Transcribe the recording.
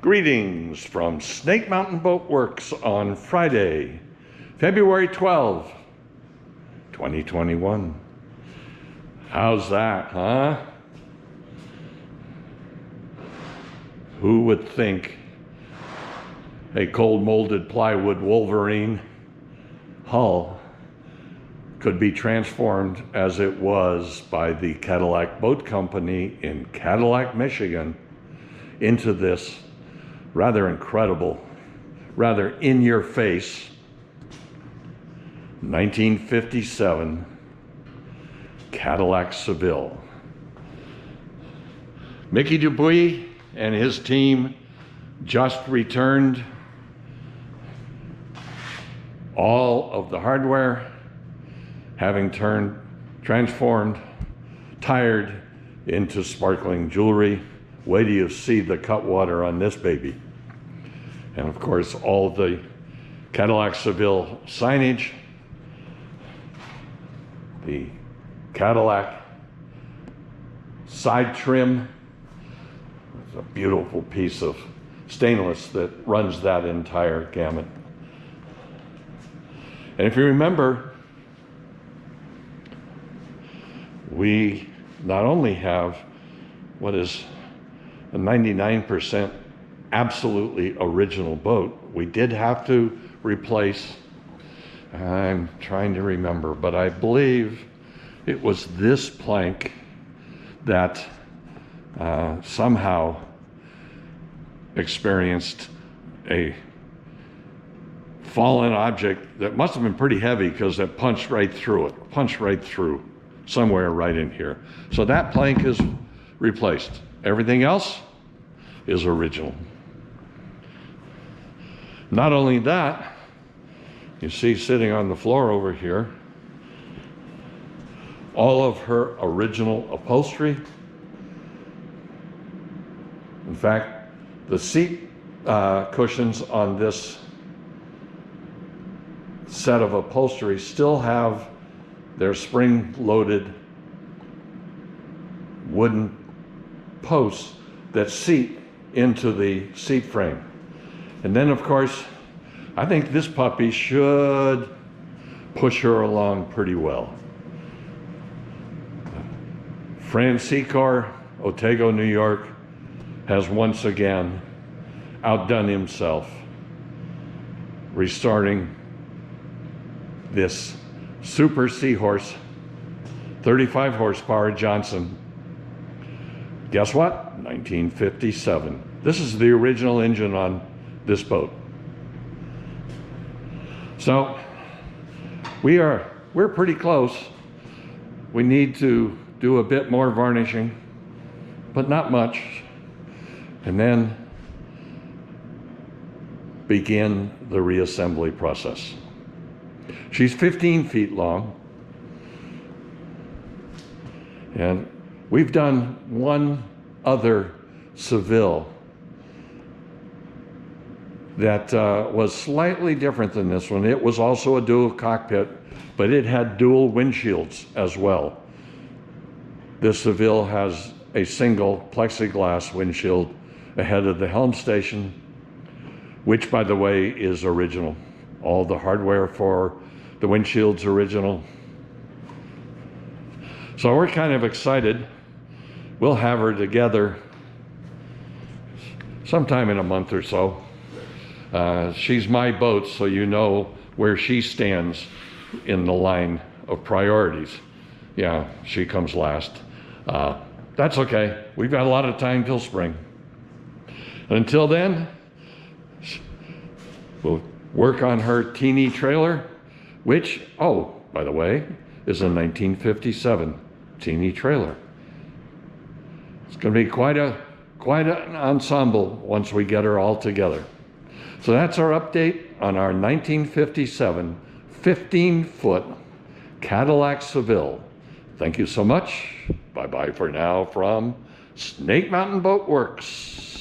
Greetings from Snake Mountain Boatworks on Friday, February 12, 2021. How's that, huh? Who would think a cold molded plywood Wolverine hull could be transformed as it was by the Cadillac Boat Company in Cadillac, Michigan, into this rather incredible, rather in-your-face 1957 Cadillac Seville. Mickey Dupuy and his team just returned all of the hardware, having transformed, tired into sparkling jewelry. Wait till you see the cutwater on this baby. And of course, all the Cadillac Seville signage, the Cadillac side trim. It's a beautiful piece of stainless that runs that entire gamut. And if you remember, we not only have what is a 99% absolutely original boat, we did have to replace, I'm trying to remember, but I believe it was this plank that somehow experienced a fallen object that must have been pretty heavy because it punched right through it, somewhere right in here. So that plank is replaced. Everything else is original. Not only that, you see sitting on the floor over here, all of her original upholstery. In fact, the seat cushions on this set of upholstery still have their spring-loaded wooden posts that seat into the seat frame. And then, of course, I think this puppy should push her along pretty well. Fran Secor, Otego, New York, has once again outdone himself, restarting this super seahorse, 35 horsepower Johnson. Guess what? 1957. This is the original engine on this boat. So we're pretty close. We need to do a bit more varnishing, but not much. And then begin the reassembly process. She's 15 feet long. And we've done one other Seville that was slightly different than this one. It was also a dual cockpit, but it had dual windshields as well. This Seville has a single plexiglass windshield ahead of the helm station, which, by the way, is original. All the hardware for the windshield's original. So we're kind of excited. We'll have her together sometime in a month or so. She's my boat, so you know where she stands in the line of priorities. Yeah, she comes last. That's okay. We've got a lot of time till spring. And until then, we'll work on her teeny trailer, which, oh, by the way, is a 1957 teeny trailer. It's going to be quite an ensemble once we get her all together. So that's our update on our 1957 15-foot Cadillac Seville. Thank you so much. Bye-bye for now from Snake Mountain Boatworks.